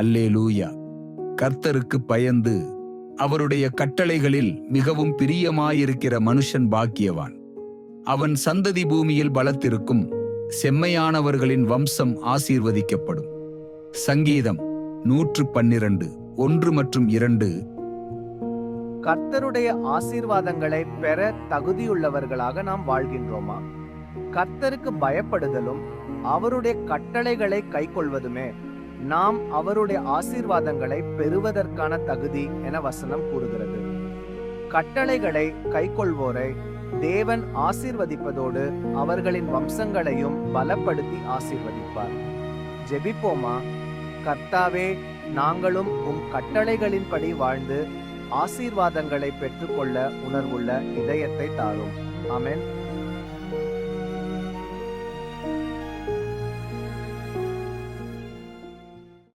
அல்லேலூயா. கர்த்தருக்கு பயந்து அவருடைய கட்டளைகளில் மிகவும் பிரியமாயிருக்கிற மனுஷன் பாக்கியவான். அவன் சந்ததி பூமியில் பலத்திருக்கும். செம்மையானவர்களின் வம்சம் ஆசீர்வதிக்கப்படும். சங்கீதம் 112 1 மற்றும் 2. கர்த்தருடைய ஆசீர்வாதங்களை பெற தகுதியுள்ளவர்களாக நாம் வாழ்கின்றோமா? கர்த்தருக்கு பயப்படுதலும் அவருடைய கட்டளைகளை கைக்கொள்வதுமே நாம் அவருடைய ஆசீர்வாதங்களை பெறுவதற்கான தகுதி என வசனம் கூறுகிறது. கட்டளைகளை கைக்கொள்வோரை தேவன் ஆசீர்வதிப்பதோடு அவர்களின் வம்சங்களையும் பலப்படுத்தி ஆசீர்வதிப்பார். ஜெபிப்போமா. கர்த்தாவே, நாங்களும் உம் கட்டளைகளின்படி வாழ்ந்து ஆசீர்வாதங்களை பெற்றுக்கொள்ள உணர்வுள்ள இதயத்தை தாரும். ஆமென்.